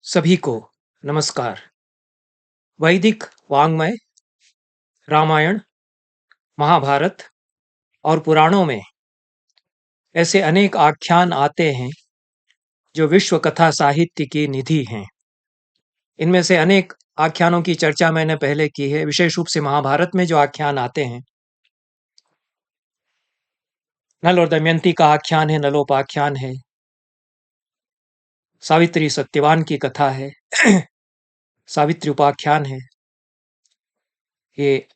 सभी को नमस्कार। वैदिक वाङ्मय, रामायण, महाभारत और पुराणों में ऐसे अनेक आख्यान आते हैं जो विश्व कथा साहित्य की निधि हैं। इनमें से अनेक आख्यानों की चर्चा मैंने पहले की है। विशेष रूप से महाभारत में जो आख्यान आते हैं, नल और दमयंती का आख्यान है, नलोपाख्यान है, सावित्री सत्यवान की कथा है, सावित्री उपाख्यान है। ये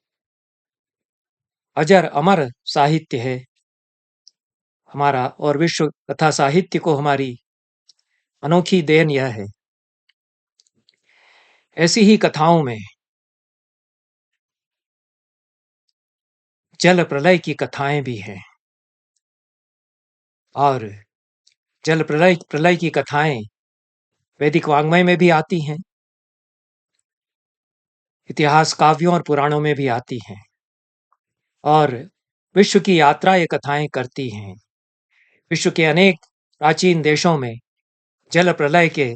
अजर अमर साहित्य है हमारा, और विश्व कथा साहित्य को हमारी अनोखी देन यह है। ऐसी ही कथाओं में जल प्रलय की कथाएं भी हैं, और जल प्रलय प्रलय की कथाएं वैदिक वाङ्मय में भी आती हैं, इतिहास काव्यों और पुराणों में भी आती हैं, और विश्व की यात्रा ये कथाएं करती हैं। विश्व के अनेक प्राचीन देशों में जल प्रलय के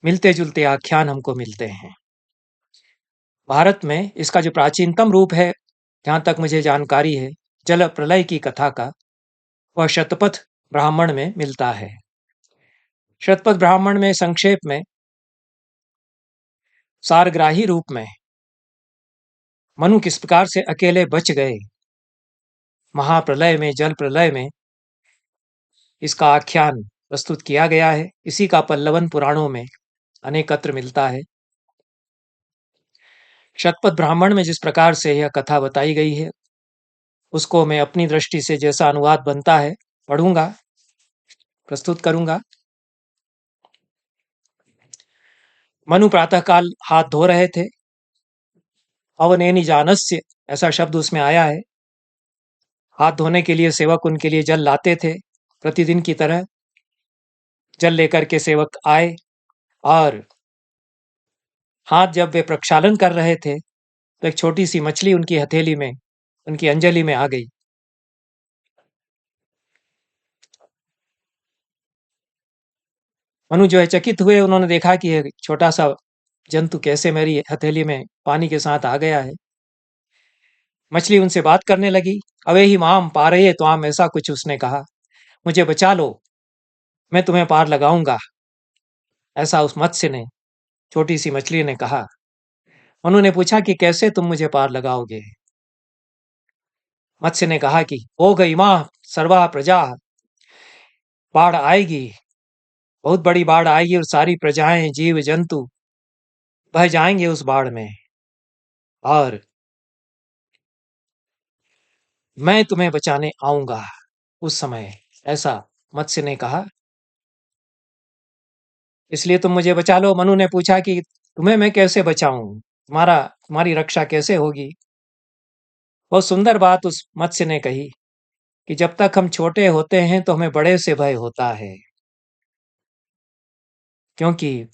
मिलते जुलते आख्यान हमको मिलते हैं। भारत में इसका जो प्राचीनतम रूप है, जहां तक मुझे जानकारी है, जल प्रलय की कथा का, वह शतपथ ब्राह्मण में मिलता है। शतपथ ब्राह्मण में संक्षेप में, सारग्राही रूप में मनु किस प्रकार से अकेले बच गए महाप्रलय में, जल प्रलय में, इसका आख्यान प्रस्तुत किया गया है। इसी का पल्लवन पुराणों में अनेकत्र मिलता है। शतपथ ब्राह्मण में जिस प्रकार से यह कथा बताई गई है, उसको मैं अपनी दृष्टि से जैसा अनुवाद बनता है पढ़ूंगा, प्रस्तुत करूंगा। मनु प्रातःकाल हाथ धो रहे थे। अवनेनि जानस्य, ऐसा शब्द उसमें आया है। हाथ धोने के लिए सेवक उनके लिए जल लाते थे। प्रतिदिन की तरह जल लेकर के सेवक आए, और हाथ जब वे प्रक्षालन कर रहे थे तो एक छोटी सी मछली उनकी हथेली में, उनकी अंजलि में आ गई। मनु जो है चकित हुए। उन्होंने देखा कि यह छोटा सा जंतु कैसे मेरी हथेली में पानी के साथ आ गया है। मछली उनसे बात करने लगी। अवे ही माम पारये त्वाम, ऐसा कुछ उसने कहा, मुझे बचा लो, मैं तुम्हें पार लगाऊंगा, ऐसा उस मत्स्य ने, छोटी सी मछली ने कहा। मनु ने पूछा कि कैसे तुम मुझे पार लगाओगे? मत्स्य ने कहा कि ओ गई माँ सर्वा प्रजा, बाढ़ आएगी, बहुत बड़ी बाढ़ आएगी, और सारी प्रजाएं, जीव जंतु बह जाएंगे उस बाढ़ में, और मैं तुम्हें बचाने आऊंगा उस समय, ऐसा मत्स्य ने कहा। इसलिए तुम मुझे बचा लो। मनु ने पूछा कि तुम्हें मैं कैसे बचाऊं, तुम्हारी रक्षा कैसे होगी? बहुत सुंदर बात उस मत्स्य ने कही कि जब तक हम छोटे होते हैं तो हमें बड़े से भय होता है, क्योंकि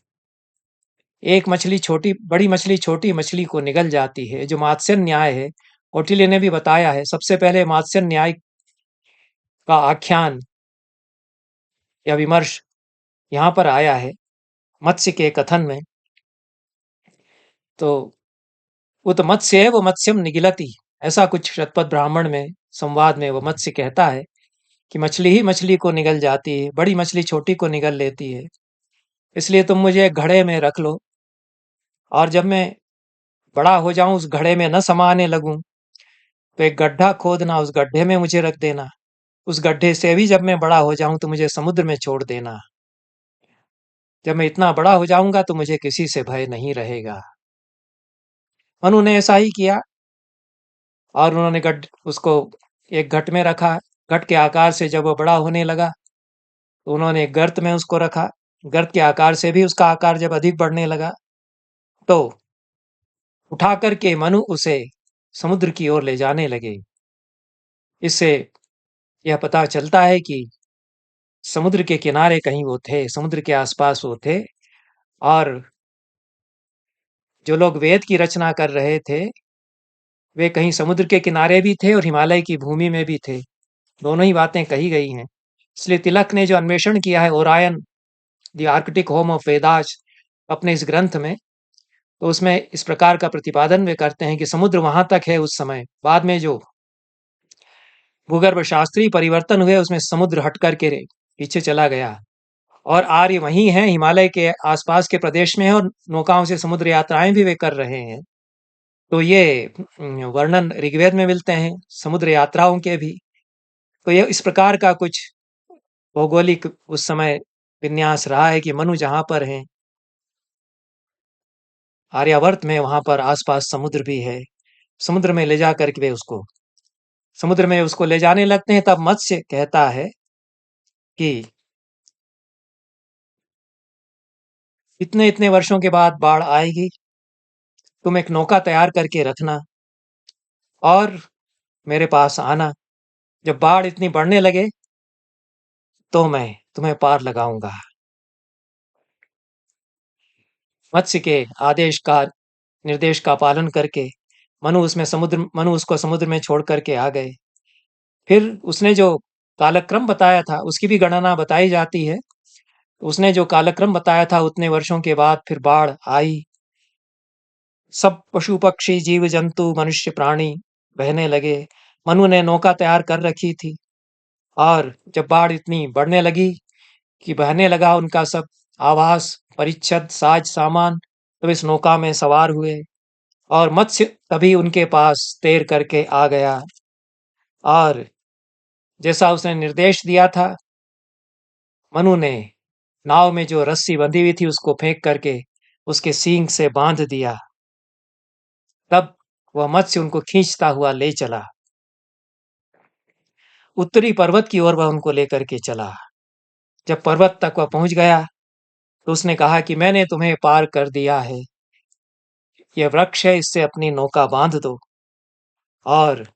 एक मछली छोटी, बड़ी मछली छोटी मछली को निगल जाती है। जो मात्स्य न्याय है, कौटिल्य ने भी बताया है। सबसे पहले मात्स्य न्याय का आख्यान या विमर्श यहाँ पर आया है मत्स्य के कथन में। तो उत मत्स्य है वो मत्स्यम निगिलती, ऐसा कुछ शतपथ ब्राह्मण में संवाद में वो मत्स्य कहता है कि मछली ही मछली को निगल जाती है, बड़ी मछली छोटी को निगल लेती है। इसलिए तुम मुझे एक घड़े में रख लो, और जब मैं बड़ा हो जाऊं, उस घड़े में न समाने लगूं, तो एक गड्ढा खोदना, उस गड्ढे में मुझे रख देना। उस गड्ढे से भी जब मैं बड़ा हो जाऊं तो मुझे समुद्र में छोड़ देना। जब मैं इतना बड़ा हो जाऊंगा तो मुझे किसी से भय नहीं रहेगा। मनु ने ऐसा ही किया, और उन्होंने उसको एक घट में रखा। घट के आकार से जब वो बड़ा होने लगा तो उन्होंने एक गर्त में उसको रखा। गर्त के आकार से भी उसका आकार जब अधिक बढ़ने लगा तो उठा करके मनु उसे समुद्र की ओर ले जाने लगे। इससे यह पता चलता है कि समुद्र के किनारे कहीं वो थे, समुद्र के आसपास वो थे, और जो लोग वेद की रचना कर रहे थे वे कहीं समुद्र के किनारे भी थे और हिमालय की भूमि में भी थे। दोनों ही बातें कही गई हैं। इसलिए तिलक ने जो अन्वेषण किया है, Orion the Arctic home of Vedas, अपने इस ग्रंथ में, तो उसमें इस प्रकार का प्रतिपादन वे करते हैं कि समुद्र वहां तक है उस समय, बाद में जो भूगर्भ शास्त्रीय परिवर्तन हुए उसमें समुद्र हट करके पीछे चला गया और आर्य वहीं हैं, हिमालय के आसपास के प्रदेश में है और नौकाओं से समुद्र यात्राएं भी वे कर रहे हैं। तो ये वर्णन ऋग्वेद में मिलते हैं समुद्र यात्राओं के भी। तो ये इस प्रकार का कुछ भौगोलिक उस समय विन्यास रहा है कि मनु जहां पर हैं आर्यावर्त में, वहां पर आसपास समुद्र भी है। समुद्र में ले जा करके वे उसको समुद्र में उसको ले जाने लगते हैं। तब मत्स्य कहता है कि इतने इतने वर्षों के बाद बाढ़ आएगी, तुम एक नौका तैयार करके रखना और मेरे पास आना। जब बाढ़ इतनी बढ़ने लगे तो मैं तुम्हें पार लगाऊंगा। मत्स्य के आदेश का निर्देश का पालन करके मनु उसको समुद्र में छोड़ करके आ गए। फिर उसने जो कालक्रम बताया था उसकी भी गणना बताई जाती है। उसने जो कालक्रम बताया था उतने वर्षों के बाद फिर बाढ़ आई। सब पशु पक्षी जीव जंतु मनुष्य प्राणी बहने लगे। मनु ने नौका तैयार कर रखी थी और जब बाढ़ इतनी बढ़ने लगी कि बहने लगा उनका सब आवास परिच्छद साज सामान, तो इस नौका में सवार हुए और मत्स्य तभी उनके पास तैर करके आ गया और जैसा उसने निर्देश दिया था, मनु ने नाव में जो रस्सी बंधी हुई थी उसको फेंक करके उसके सींग से बांध दिया। तब वह मत्स्य उनको खींचता हुआ ले चला। उत्तरी पर्वत की ओर वह उनको लेकर के चला। जब पर्वत तक वह पहुंच गया तो उसने कहा कि मैंने तुम्हें पार कर दिया है, यह वृक्ष है, इससे अपनी नौका बांध दो और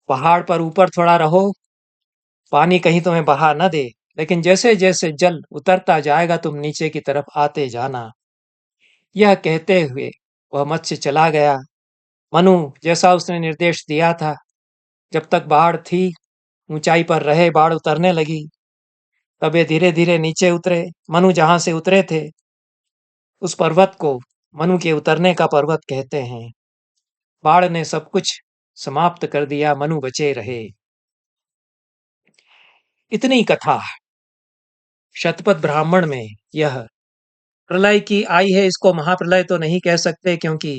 पहाड़ पर ऊपर थोड़ा रहो, पानी कहीं तुम्हें बहा न दे, लेकिन जैसे जैसे जल उतरता जाएगा तुम नीचे की तरफ आते जाना। यह कहते हुए वह मत्स्य चला गया। मनु जैसा उसने निर्देश दिया था, जब तक बाढ़ थी ऊंचाई पर रहे, बाढ़ उतरने लगी तब वे धीरे धीरे नीचे उतरे। मनु जहां से उतरे थे उस पर्वत को मनु के उतरने का पर्वत कहते हैं। बाढ़ ने सब कुछ समाप्त कर दिया, मनु बचे रहे। इतनी कथा शतपथ ब्राह्मण में। यह प्रलय की आई है, इसको महाप्रलय तो नहीं कह सकते क्योंकि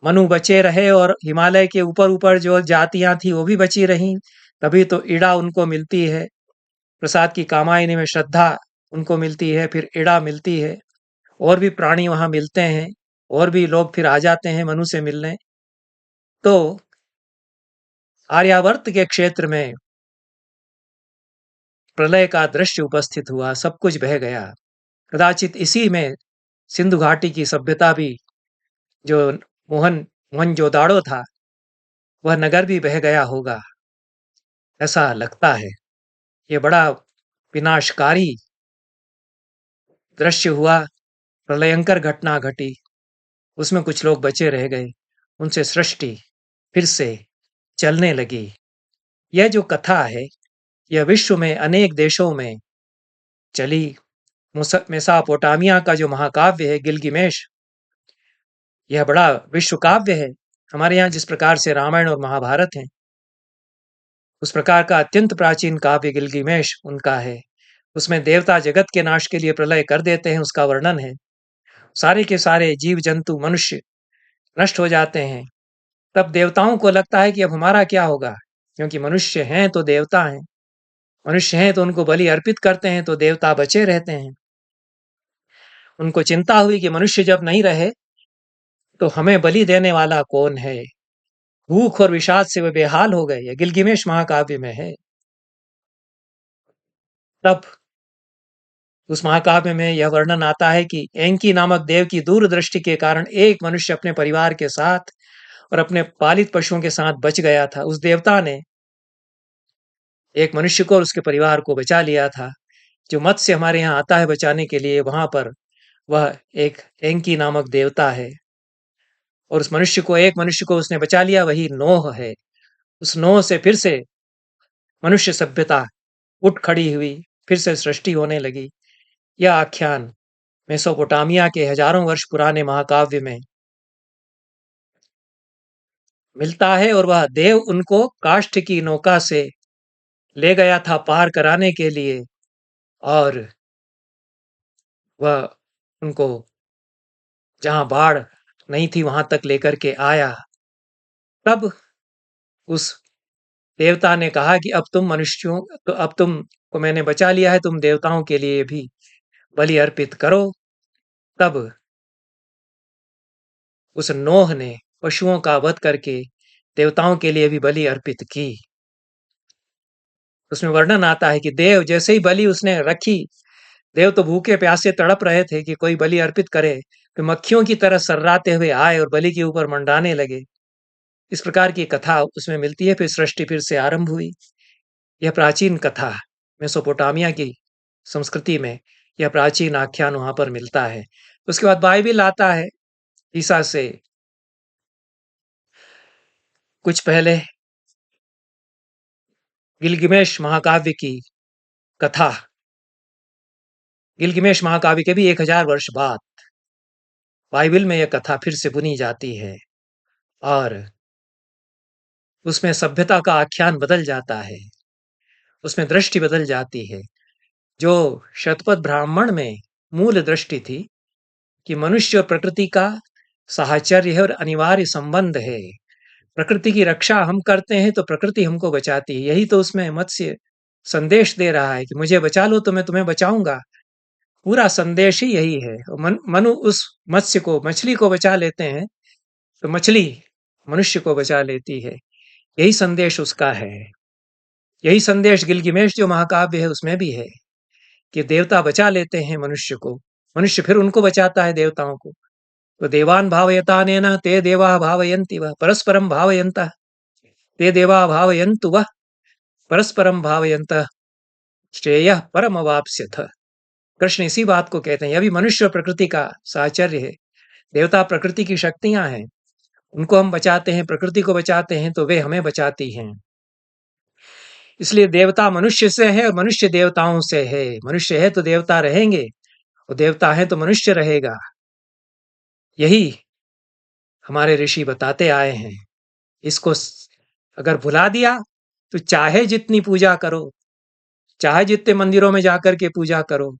मनु बचे रहे और हिमालय के ऊपर ऊपर जो जातियां थी वो भी बची रहीं, तभी तो इड़ा उनको मिलती है। प्रसाद की कामायनी में श्रद्धा उनको मिलती है, फिर इड़ा मिलती है, और भी प्राणी वहां मिलते हैं और भी लोग फिर आ जाते हैं मनु से मिलने। तो आर्यावर्त के क्षेत्र में प्रलय का दृश्य उपस्थित हुआ, सब कुछ बह गया। कदाचित इसी में सिंधु घाटी की सभ्यता भी, जो मोहनजोदाड़ो था, वह नगर भी बह गया होगा, ऐसा लगता है। ये बड़ा विनाशकारी दृश्य हुआ, प्रलयंकर घटना घटी, उसमें कुछ लोग बचे रह गए, उनसे सृष्टि फिर से चलने लगी। यह जो कथा है यह विश्व में अनेक देशों में चली। मेसापोटामिया का जो महाकाव्य है गिलगिमेश, यह बड़ा विश्व काव्य है। हमारे यहाँ जिस प्रकार से रामायण और महाभारत हैं, उस प्रकार का अत्यंत प्राचीन काव्य गिलगिमेश उनका है। उसमें देवता जगत के नाश के लिए प्रलय कर देते हैं, उसका वर्णन है। सारे के सारे जीव जंतु मनुष्य नष्ट हो जाते हैं। तब देवताओं को लगता है कि अब हमारा क्या होगा, क्योंकि मनुष्य हैं तो देवता हैं, मनुष्य हैं तो उनको बलि अर्पित करते हैं तो देवता बचे रहते हैं। उनको चिंता हुई कि मनुष्य जब नहीं रहे तो हमें बलि देने वाला कौन है। भूख और विषाद से वे बेहाल हो गए। यह गिलगिमेश महाकाव्य में है। तब उस महाकाव्य में यह वर्णन आता है कि एंकी नामक देव की दूरदृष्टि के कारण एक मनुष्य अपने परिवार के साथ और अपने पालित पशुओं के साथ बच गया था। उस देवता ने एक मनुष्य को और उसके परिवार को बचा लिया था। जो मत्स्य हमारे यहाँ आता है बचाने के लिए, वहां पर वह एक एंकी नामक देवता है और उस मनुष्य को, एक मनुष्य को उसने बचा लिया, वही नोह है। उस नोह से फिर से मनुष्य सभ्यता उठ खड़ी हुई, फिर से सृष्टि होने लगी। यह आख्यान मेसोपोटामिया के हजारों वर्ष पुराने महाकाव्य में मिलता है। और वह देव उनको काष्ठ की नौका से ले गया था पार कराने के लिए, और वह उनको जहां बाढ़ नहीं थी वहां तक लेकर के आया। तब उस देवता ने कहा कि अब तुम मनुष्यों, तो अब तुम को मैंने बचा लिया है, तुम देवताओं के लिए भी बलि अर्पित करो। तब उस नोह ने पशुओं का वध करके देवताओं के लिए भी बलि अर्पित की। उसमें वर्णन आता है कि देव जैसे ही बलि उसने रखी, देव तो भूखे प्यासे तड़प रहे थे कि कोई बलि अर्पित करे, तो मक्खियों की तरह सर्राते हुए आए और बलि के ऊपर मंडराने लगे। इस प्रकार की कथा उसमें मिलती है। फिर सृष्टि फिर से आरंभ हुई। यह प्राचीन कथा मेसोपोटामिया की संस्कृति में, यह प्राचीन आख्यान वहां पर मिलता है। उसके बाद बाइबिल आता है ईसा से कुछ पहले। गिलगिमेश महाकाव्य की कथा, गिलगिमेश महाकाव्य के भी 1000 वर्ष बाद बाइबिल में यह कथा फिर से बुनी जाती है, और उसमें सभ्यता का आख्यान बदल जाता है, उसमें दृष्टि बदल जाती है। जो शतपथ ब्राह्मण में मूल दृष्टि थी कि मनुष्य और प्रकृति का साहचर्य है और अनिवार्य संबंध है, प्रकृति की रक्षा हम करते हैं तो प्रकृति हमको बचाती है। यही तो उसमें मत्स्य संदेश दे रहा है कि मुझे बचा लो तो मैं तुम्हें बचाऊंगा। पूरा संदेश ही यही है। मनु उस मत्स्य को, मछली को बचा लेते हैं, तो मछली मनुष्य को बचा लेती है। यही संदेश उसका है। यही संदेश गिलगिमेश जो महाकाव्य है उसमें भी है कि देवता बचा लेते हैं मनुष्य को, मनुष्य फिर उनको बचाता है, देवताओं को। तो देवान भावयतानेन ते देवा भावयन्ति वः परस्परम भावयन्तः, ते देवा भावयन्तु वः परस्परम भावयन्तः श्रेयः परमवाप्स्यथ। कृष्ण इसी बात को कहते हैं। यह भी मनुष्य और प्रकृति का साहचर्य है। देवता प्रकृति की शक्तियां हैं, उनको हम बचाते हैं, प्रकृति को बचाते हैं तो वे हमें बचाती हैं। इसलिए देवता मनुष्य से है और मनुष्य देवताओं से है। मनुष्य है तो देवता रहेंगे, और देवता है तो मनुष्य रहेगा। यही हमारे ऋषि बताते आए हैं। इसको अगर भुला दिया तो चाहे जितनी पूजा करो, चाहे जितने मंदिरों में जाकर के पूजा करो,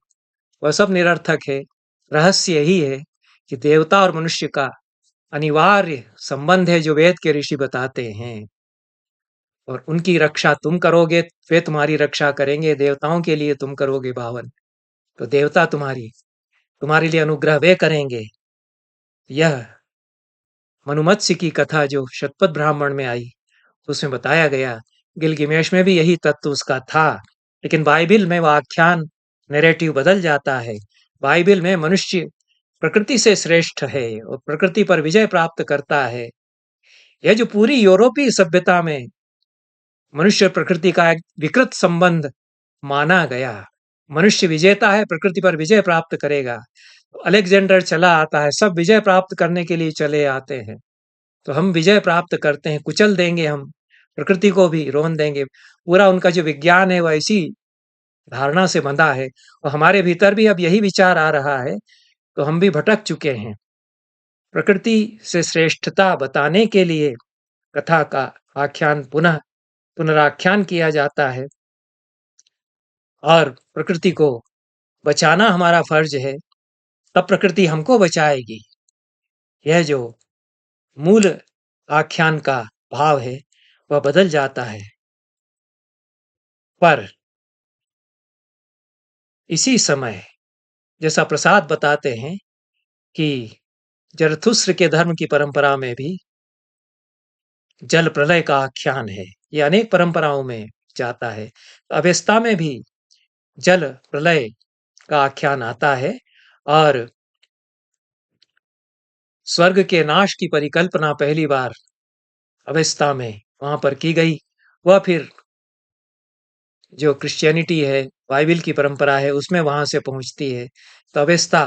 वह सब निरर्थक है। रहस्य यही है कि देवता और मनुष्य का अनिवार्य संबंध है जो वेद के ऋषि बताते हैं, और उनकी रक्षा तुम करोगे, वे तुम्हारी रक्षा करेंगे। देवताओं के लिए तुम करोगे बावन, तो देवता तुम्हारे लिए अनुग्रह वे करेंगे। यह मनुमत्स्य की कथा जो शतपथ ब्राह्मण में आई, उसमें बताया गया। गिलगिमेश में भी यही तत्व उसका था, लेकिन बाइबिल में वह आख्यान, नैरेटिव बदल जाता है। बाइबिल में मनुष्य प्रकृति से श्रेष्ठ है और प्रकृति पर विजय प्राप्त करता है। यह जो पूरी यूरोपीय सभ्यता में मनुष्य और प्रकृति का एक विकृत संबंध माना गया, मनुष्य विजेता है, प्रकृति पर विजय प्राप्त करेगा। तो अलेक्जेंडर चला आता है, सब विजय प्राप्त करने के लिए चले आते हैं, तो हम विजय प्राप्त करते हैं, कुचल देंगे, हम प्रकृति को भी रोन देंगे। पूरा उनका जो विज्ञान है वह इसी धारणा से बंधा है, और हमारे भीतर भी अब यही विचार आ रहा है, तो हम भी भटक चुके हैं। प्रकृति से श्रेष्ठता बताने के लिए कथा का आख्यान पुनराख्यान किया जाता है, और प्रकृति को बचाना हमारा फर्ज है, तब प्रकृति हमको बचाएगी। यह जो मूल आख्यान का भाव है वह बदल जाता है। पर इसी समय जैसा प्रसाद बताते हैं कि जरथुस्त्र के धर्म की परंपरा में भी जल प्रलय का आख्यान है। ये अनेक परंपराओं में जाता है। अवेस्ता में भी जल प्रलय का आख्यान आता है, और स्वर्ग के नाश की परिकल्पना पहली बार अवेस्ता में वहां पर की गई। वह फिर जो क्रिश्चियनिटी है, बाइबिल की परंपरा है, उसमें वहां से पहुंचती है। तो अवेस्ता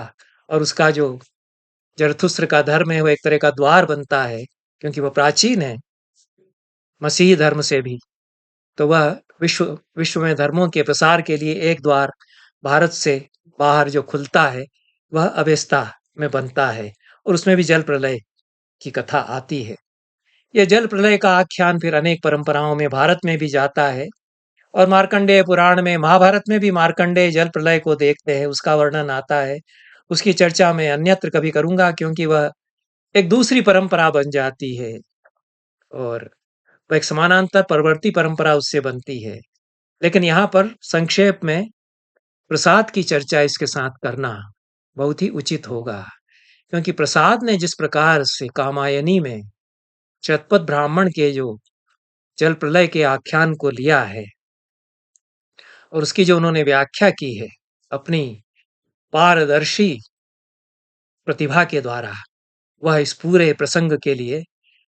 और उसका जो जरथुस्त्र का धर्म है, वो एक तरह का द्वार बनता है, क्योंकि वह प्राचीन है मसीही धर्म से भी। तो वह विश्व में धर्मों के प्रसार के लिए एक द्वार भारत से बाहर जो खुलता है, वह अवेस्ता में बनता है और उसमें भी जल प्रलय की कथा आती है। यह जल प्रलय का आख्यान फिर अनेक परंपराओं में भारत में भी जाता है और मार्कंडेय पुराण में, महाभारत में भी मार्कंडेय जल प्रलय को देखते हैं, उसका वर्णन आता है। उसकी चर्चा मैं अन्यत्र कभी करूंगा क्योंकि वह एक दूसरी परंपरा बन जाती है और वह एक समानांतर परवर्ती परंपरा उससे बनती है। लेकिन यहाँ पर संक्षेप में प्रसाद की चर्चा इसके साथ करना बहुत ही उचित होगा, क्योंकि प्रसाद ने जिस प्रकार से कामायनी में शतपथ ब्राह्मण के जो जल प्रलय के आख्यान को लिया है और उसकी जो उन्होंने व्याख्या की है अपनी पारदर्शी प्रतिभा के द्वारा, वह इस पूरे प्रसंग के लिए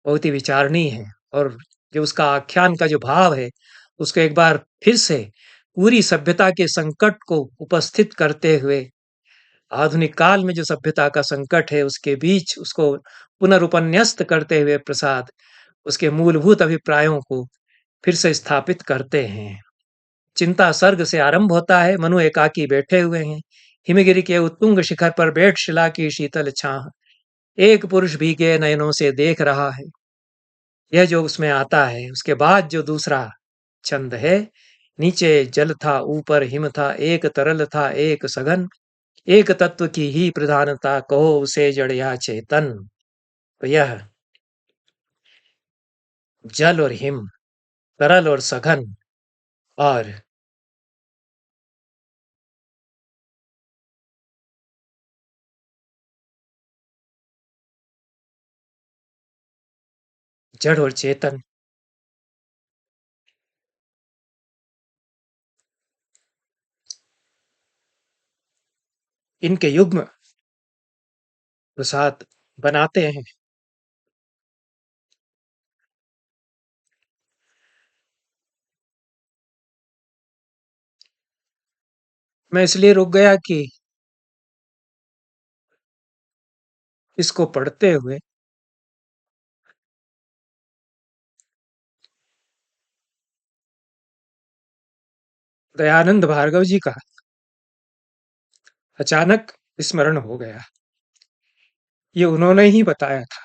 बहुत ही विचारणीय है। और जो उसका आख्यान का जो भाव है उसको एक बार फिर से पूरी सभ्यता के संकट को उपस्थित करते हुए, आधुनिक काल में जो सभ्यता का संकट है उसके बीच उसको पुनरुपन्यस्त करते हुए प्रसाद उसके मूलभूत अभिप्रायों को फिर से स्थापित करते हैं। चिंता सर्ग से आरंभ होता है। मनु एकाकी बैठे हुए हैं, हिमगिरी के उत्तुंग शिखर पर बैठ शिला की शीतल छाह एक पुरुष भीगे नयनों से देख रहा है। यह जो उसमें आता है, उसके बाद जो दूसरा छंद है, नीचे जल था ऊपर हिम था, एक तरल था एक सघन, एक तत्व की ही प्रधानता कहो उसे जड़ या चेतन। तो यह जल और हिम, तरल और सघन और जड़ और चेतन, इनके युग्म प्रसाद बनाते हैं। मैं इसलिए रुक गया कि इसको पढ़ते हुए दयानंद भार्गव जी का अचानक स्मरण हो गया। ये उन्होंने ही बताया था।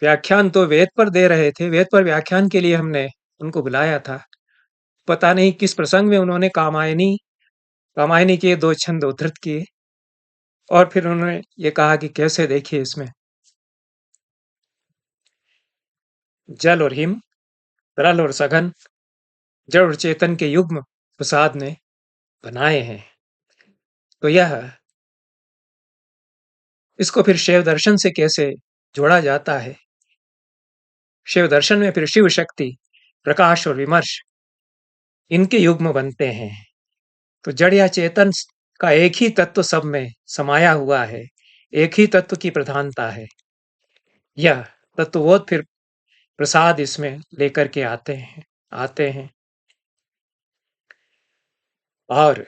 व्याख्यान तो वेद पर दे रहे थे, वेद पर व्याख्यान के लिए हमने उनको बुलाया था। पता नहीं किस प्रसंग में उन्होंने कामायनी रामायणी के दो छंद उद्धृत किए और फिर उन्होंने ये कहा कि कैसे देखिए इसमें जल और हिम, तरल और सघन, जड़ और चेतन के युग्म प्रसाद ने बनाए हैं। तो यह इसको फिर शैव दर्शन से कैसे जोड़ा जाता है। शिव दर्शन में फिर शिव शक्ति, प्रकाश और विमर्श, इनके युग्म बनते हैं। तो जड़ या चेतन का एक ही तत्व सब में समाया हुआ है, एक ही तत्व की प्रधानता है। यह तत्वबोध फिर प्रसाद इसमें लेकर के आते हैं और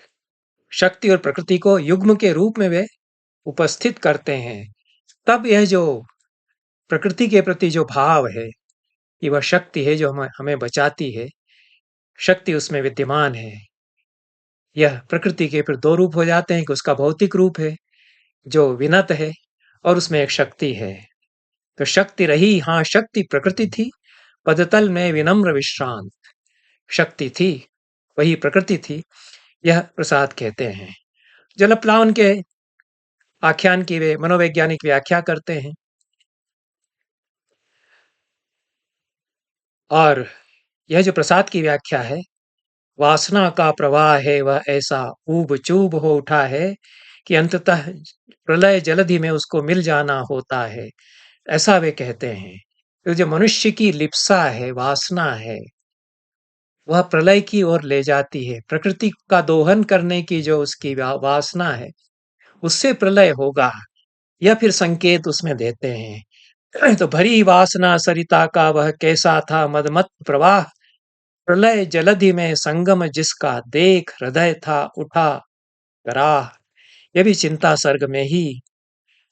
शक्ति और प्रकृति को युग्म के रूप में वे उपस्थित करते हैं। तब यह जो प्रकृति के प्रति जो भाव है कि वह शक्ति है जो हमें बचाती है, शक्ति उसमें विद्यमान है। यह प्रकृति के फिर दो रूप हो जाते हैं कि उसका भौतिक रूप है जो विनत है और उसमें एक शक्ति है। तो शक्ति रही, हाँ शक्ति प्रकृति थी, पदतल में विनम्र विश्रांत शक्ति थी, वही प्रकृति थी। यह प्रसाद कहते हैं। जलप्लावन के आख्यान की वे मनोवैज्ञानिक व्याख्या करते हैं और यह जो प्रसाद की व्याख्या है, वासना का प्रवाह है वह ऐसा ऊब चूब हो उठा है कि अंततः प्रलय जलधि में उसको मिल जाना होता है, ऐसा वे कहते हैं। तो जो मनुष्य की लिप्सा है, वासना है, वह प्रलय की ओर ले जाती है। प्रकृति का दोहन करने की जो उसकी वासना है, उससे प्रलय होगा, यह फिर संकेत उसमें देते हैं। तो भरी वासना सरिता का वह कैसा था मदमत प्रवाह, प्रलय जलधि में संगम जिसका देख हृदय था उठा कराह। यह भी चिंता सर्ग में ही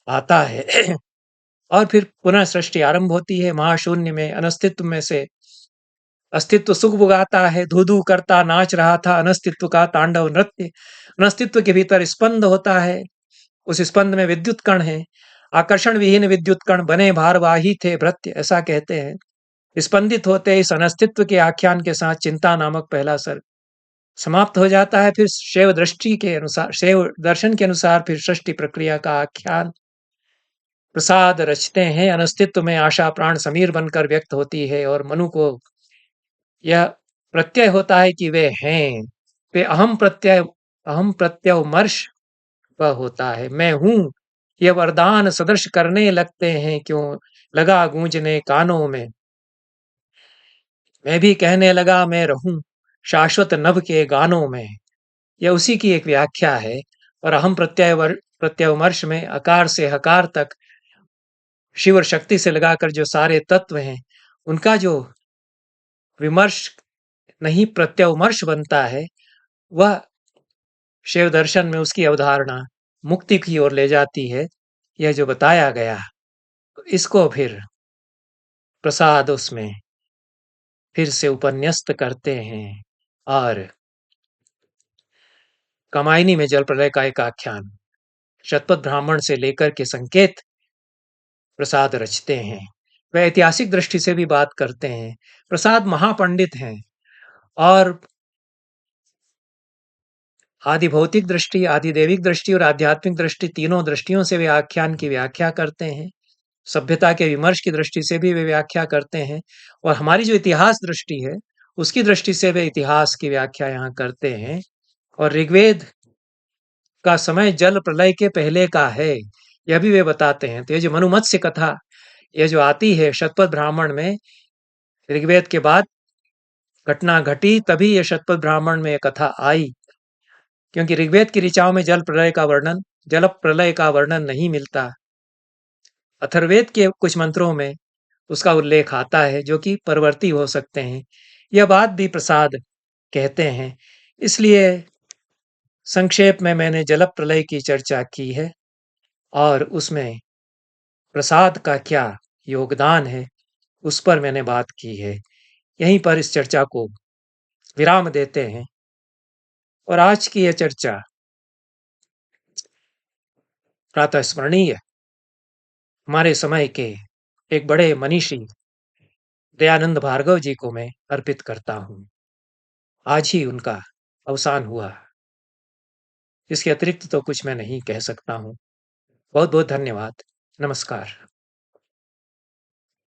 आता है। और फिर पुनः सृष्टि आरंभ होती है। महाशून्य में, अनस्तित्व में से अस्तित्व सुख बुगाता है, धू-धू करता नाच रहा था अनस्तित्व का तांडव नृत्य। अनस्तित्व के भीतर स्पंद होता है, उस स्पंद में विद्युत कण है। आकर्षण विहीन विद्युत कण बने भारवाही थे भृत्य, ऐसा कहते हैं। स्पंदित होते इस अनस्तित्व के आख्यान के साथ चिंता नामक पहला सर्ग समाप्त हो जाता है। फिर शैव दृष्टि के अनुसार, शैव दर्शन के अनुसार फिर सृष्टि प्रक्रिया का आख्यान प्रसाद रचते हैं। अनस्तित्व में आशा प्राण समीर बनकर व्यक्त होती है और मनु को यह प्रत्यय होता है कि वे हैं। वे अहम प्रत्यवमर्श वह होता है, मैं हूं। यह वरदान सदृश करने लगते हैं, क्यों लगा गूंजने कानों में। मैं भी कहने लगा मैं रहूं शाश्वत नभ के गानों में। यह उसी की एक व्याख्या है। और अहम प्रत्यवमर्श में अकार से हकार तक शिव और शक्ति से लगाकर जो सारे तत्व हैं, उनका जो विमर्श नहीं प्रत्यवमर्श बनता है, वह शिव दर्शन में उसकी अवधारणा मुक्ति की ओर ले जाती है। यह जो बताया गया, इसको फिर प्रसाद उसमें फिर से उपन्यस्त करते हैं और कामायनी में जल प्रलय का एक आख्यान शतपथ ब्राह्मण से लेकर के संकेत प्रसाद रचते हैं। वह ऐतिहासिक दृष्टि से भी बात करते हैं। प्रसाद महापंडित हैं और आदि भौतिक दृष्टि, आदि देविक दृष्टि और आध्यात्मिक दृष्टि, तीनों दृष्टियों से वे आख्यान की व्याख्या करते हैं। सभ्यता के विमर्श की दृष्टि से भी वे व्याख्या करते हैं और हमारी जो इतिहास दृष्टि है, उसकी दृष्टि से वे इतिहास की व्याख्या यहाँ करते हैं। और ऋग्वेद का समय जल प्रलय के पहले का है, यह भी वे बताते हैं। तो ये जो मनुमत्स्य कथा ये जो आती है शतपथ ब्राह्मण में, ऋग्वेद के बाद घटना घटी, तभी ये शतपथ ब्राह्मण में ये कथा आई। क्योंकि ऋग्वेद की ऋचाओं में जल प्रलय का वर्णन नहीं मिलता। अथर्ववेद के कुछ मंत्रों में उसका उल्लेख आता है, जो कि परवर्ती हो सकते हैं। यह बात भी प्रसाद कहते हैं। इसलिए संक्षेप में मैंने जल प्रलय की चर्चा की है और उसमें प्रसाद का क्या योगदान है, उस पर मैंने बात की है। यहीं पर इस चर्चा को विराम देते हैं और आज की यह चर्चा प्रातः स्मरणीय हमारे समय के एक बड़े मनीषी दयानंद भार्गव जी को मैं अर्पित करता हूँ। आज ही उनका अवसान हुआ। इसके अतिरिक्त तो कुछ मैं नहीं कह सकता हूँ। बहुत बहुत धन्यवाद। नमस्कार।